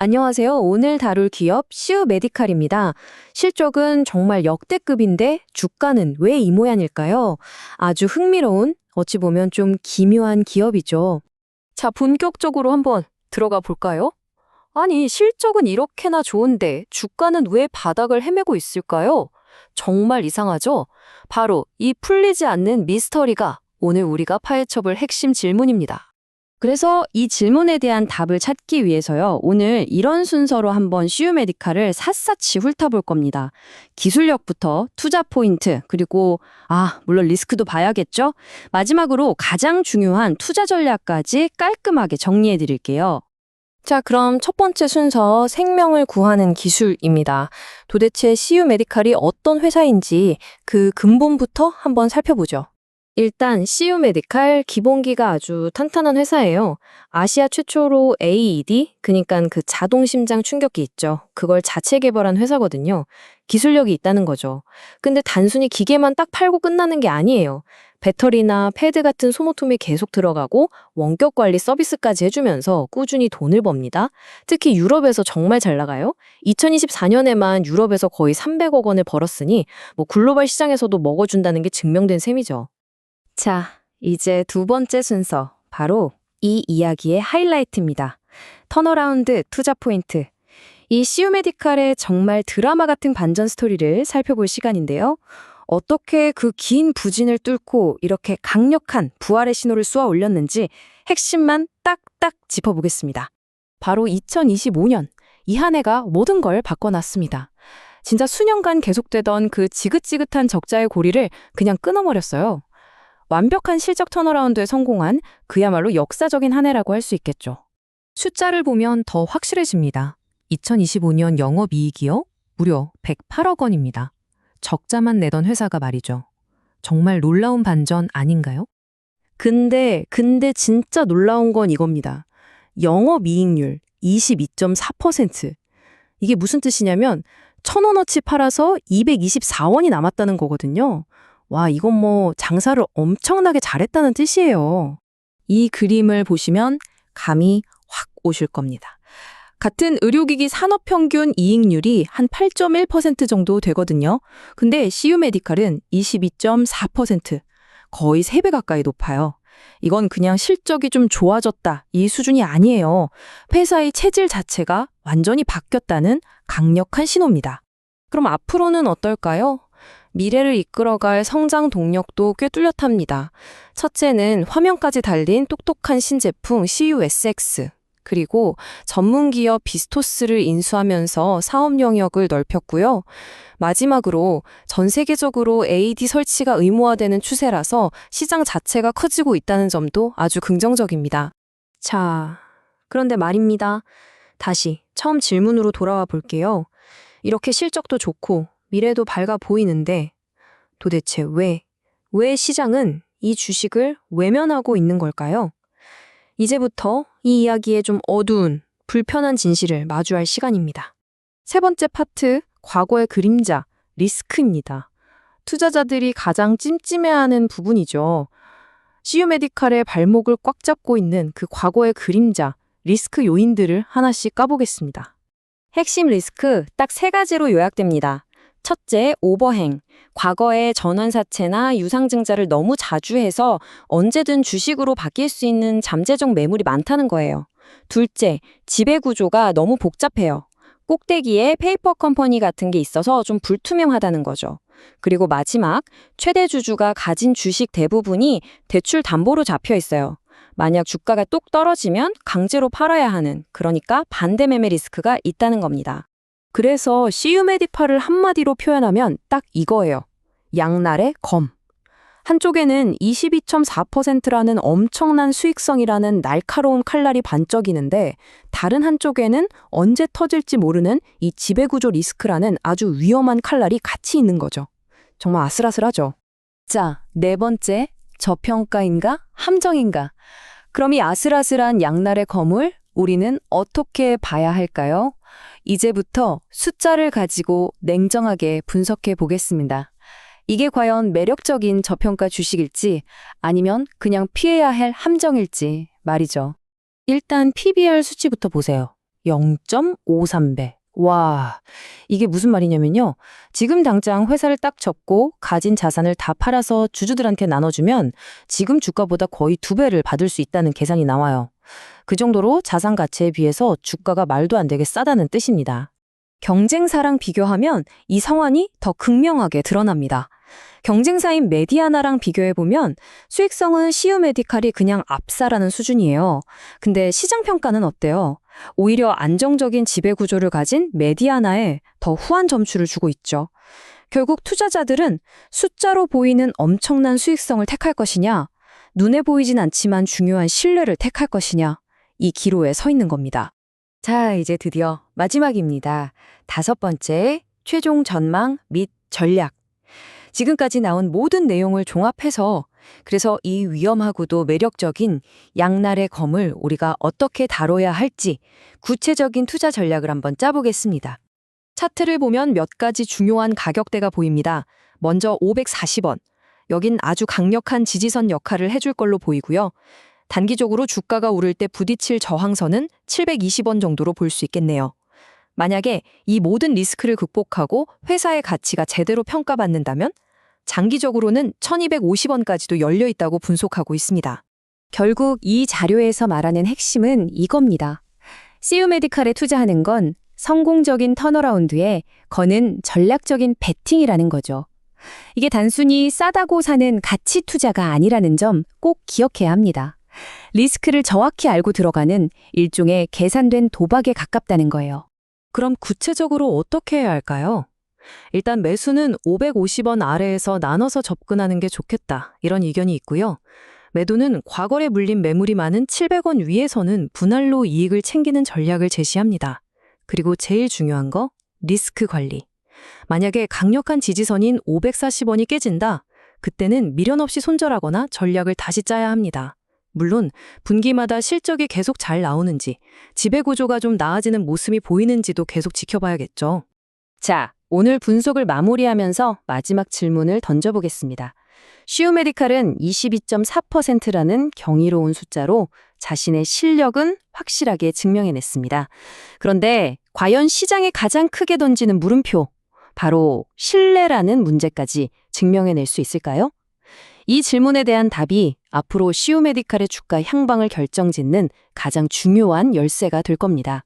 안녕하세요. 오늘 다룰 기업 시우 메디칼입니다. 실적은 정말 역대급인데 주가는 왜 이 모양일까요? 아주 흥미로운, 어찌 보면 좀 기묘한 기업이죠. 자, 본격적으로 한번 들어가 볼까요? 아니, 실적은 이렇게나 좋은데 주가는 왜 바닥을 헤매고 있을까요? 정말 이상하죠? 바로 이 풀리지 않는 미스터리가 오늘 우리가 파헤쳐볼 핵심 질문입니다. 그래서 이 질문에 대한 답을 찾기 위해서요, 오늘 이런 순서로 한번 시우메디칼을 샅샅이 훑어볼 겁니다. 기술력부터 투자 포인트, 그리고 물론 리스크도 봐야겠죠? 마지막으로 가장 중요한 투자 전략까지 깔끔하게 정리해 드릴게요. 자, 그럼 첫 번째 순서 생명을 구하는 기술입니다. 도대체 시우메디칼이 어떤 회사인지 그 근본부터 한번 살펴보죠. 일단 시우메디칼 기본기가 아주 탄탄한 회사예요. 아시아 최초로 AED, 그러니까 그 자동 심장 충격기 있죠. 그걸 자체 개발한 회사거든요. 기술력이 있다는 거죠. 근데 단순히 기계만 딱 팔고 끝나는 게 아니에요. 배터리나 패드 같은 소모품이 계속 들어가고 원격 관리 서비스까지 해주면서 꾸준히 돈을 법니다. 특히 유럽에서 정말 잘 나가요. 2024년에만 유럽에서 거의 300억 원을 벌었으니 글로벌 시장에서도 먹어준다는 게 증명된 셈이죠. 자, 이제 두 번째 순서, 바로 이 이야기의 하이라이트입니다. 턴어라운드 투자 포인트. 이 시우메디칼의 정말 드라마 같은 반전 스토리를 살펴볼 시간인데요. 어떻게 그 긴 부진을 뚫고 이렇게 강력한 부활의 신호를 쏘아 올렸는지 핵심만 딱딱 짚어보겠습니다. 바로 2025년, 이 한 해가 모든 걸 바꿔놨습니다. 진짜 수년간 계속되던 그 지긋지긋한 적자의 고리를 그냥 끊어버렸어요. 완벽한 실적 턴어라운드에 성공한 그야말로 역사적인 한 해라고 할 수 있겠죠. 숫자를 보면 더 확실해집니다. 2025년 영업이익이요? 무려 108억 원입니다. 적자만 내던 회사가 말이죠. 정말 놀라운 반전 아닌가요? 근데 진짜 놀라운 건 이겁니다. 영업이익률 22.4%. 이게 무슨 뜻이냐면 1,000원어치 팔아서 224원이 남았다는 거거든요. 와, 이건 장사를 엄청나게 잘했다는 뜻이에요. 이 그림을 보시면 감이 확 오실 겁니다. 같은 의료기기 산업평균 이익률이 한 8.1% 정도 되거든요. 근데 시우메디칼은 22.4%, 거의 3배 가까이 높아요. 이건 그냥 실적이 좀 좋아졌다, 이 수준이 아니에요. 회사의 체질 자체가 완전히 바뀌었다는 강력한 신호입니다. 그럼 앞으로는 어떨까요? 미래를 이끌어갈 성장 동력도 꽤 뚜렷합니다. 첫째는 화면까지 달린 똑똑한 신제품 CUSX, 그리고 전문기업 비스토스를 인수하면서 사업 영역을 넓혔고요. 마지막으로 전 세계적으로 AD 설치가 의무화되는 추세라서 시장 자체가 커지고 있다는 점도 아주 긍정적입니다. 자, 그런데 말입니다. 다시 처음 질문으로 돌아와 볼게요. 이렇게 실적도 좋고 미래도 밝아 보이는데 도대체 왜 시장은 이 주식을 외면하고 있는 걸까요? 이제부터 이 이야기의 좀 어두운, 불편한 진실을 마주할 시간입니다. 세 번째 파트, 과거의 그림자, 리스크입니다. 투자자들이 가장 찜찜해하는 부분이죠. 시우메디칼의 발목을 꽉 잡고 있는 그 과거의 그림자, 리스크 요인들을 하나씩 까보겠습니다. 핵심 리스크 딱 3가지로 요약됩니다. 첫째, 오버행. 과거에 전환사채나 유상증자를 너무 자주 해서 언제든 주식으로 바뀔 수 있는 잠재적 매물이 많다는 거예요. 둘째, 지배구조가 너무 복잡해요. 꼭대기에 페이퍼 컴퍼니 같은 게 있어서 좀 불투명하다는 거죠. 그리고 마지막, 최대 주주가 가진 주식 대부분이 대출 담보로 잡혀 있어요. 만약 주가가 뚝 떨어지면 강제로 팔아야 하는, 그러니까 반대 매매 리스크가 있다는 겁니다. 그래서 시우메디칼을 한마디로 표현하면 딱 이거예요. 양날의 검. 한쪽에는 22.4%라는 엄청난 수익성이라는 날카로운 칼날이 반짝이는데, 다른 한쪽에는 언제 터질지 모르는 이 지배구조 리스크라는 아주 위험한 칼날이 같이 있는 거죠. 정말 아슬아슬하죠. 자, 네 번째, 저평가인가 함정인가? 그럼 이 아슬아슬한 양날의 검을 우리는 어떻게 봐야 할까요? 이제부터 숫자를 가지고 냉정하게 분석해 보겠습니다. 이게 과연 매력적인 저평가 주식일지 아니면 그냥 피해야 할 함정일지 말이죠. 일단 PBR 수치부터 보세요. 0.53배. 와, 이게 무슨 말이냐면요. 지금 당장 회사를 딱 접고 가진 자산을 다 팔아서 주주들한테 나눠주면 지금 주가보다 거의 2배를 받을 수 있다는 계산이 나와요. 그 정도로 자산 가치에 비해서 주가가 말도 안 되게 싸다는 뜻입니다. 경쟁사랑 비교하면 이 상황이 더 극명하게 드러납니다. 경쟁사인 메디아나랑 비교해보면 수익성은 CU 메디칼이 그냥 압사라는 수준이에요. 근데 시장 평가는 어때요? 오히려 안정적인 지배구조를 가진 메디아나에 더 후한 점수를 주고 있죠. 결국 투자자들은 숫자로 보이는 엄청난 수익성을 택할 것이냐, 눈에 보이진 않지만 중요한 신뢰를 택할 것이냐, 이 기로에 서 있는 겁니다. 자, 이제 드디어 마지막입니다. 5번째, 최종 전망 및 전략. 지금까지 나온 모든 내용을 종합해서 그래서 이 위험하고도 매력적인 양날의 검을 우리가 어떻게 다뤄야 할지 구체적인 투자 전략을 한번 짜보겠습니다. 차트를 보면 몇 가지 중요한 가격대가 보입니다. 먼저 540원. 여긴 아주 강력한 지지선 역할을 해줄 걸로 보이고요. 단기적으로 주가가 오를 때 부딪힐 저항선은 720원 정도로 볼 수 있겠네요. 만약에 이 모든 리스크를 극복하고 회사의 가치가 제대로 평가받는다면 장기적으로는 1250원까지도 열려 있다고 분석하고 있습니다. 결국 이 자료에서 말하는 핵심은 이겁니다. CU 메디칼에 투자하는 건 성공적인 턴어라운드에 거는 전략적인 베팅이라는 거죠. 이게 단순히 싸다고 사는 가치 투자가 아니라는 점 꼭 기억해야 합니다. 리스크를 정확히 알고 들어가는 일종의 계산된 도박에 가깝다는 거예요. 그럼 구체적으로 어떻게 해야 할까요? 일단 매수는 550원 아래에서 나눠서 접근하는 게 좋겠다. 이런 의견이 있고요. 매도는 과거에 물린 매물이 많은 700원 위에서는 분할로 이익을 챙기는 전략을 제시합니다. 그리고 제일 중요한 거, 리스크 관리. 만약에 강력한 지지선인 540원이 깨진다. 그때는 미련 없이 손절하거나 전략을 다시 짜야 합니다. 물론 분기마다 실적이 계속 잘 나오는지, 지배구조가 좀 나아지는 모습이 보이는지도 계속 지켜봐야겠죠. 자, 오늘 분석을 마무리하면서 마지막 질문을 던져보겠습니다. CU 메디칼은 22.4%라는 경이로운 숫자로 자신의 실력은 확실하게 증명해냈습니다. 그런데 과연 시장에 가장 크게 던지는 물음표, 바로 신뢰라는 문제까지 증명해낼 수 있을까요? 이 질문에 대한 답이 앞으로 CU 메디칼의 주가 향방을 결정짓는 가장 중요한 열쇠가 될 겁니다.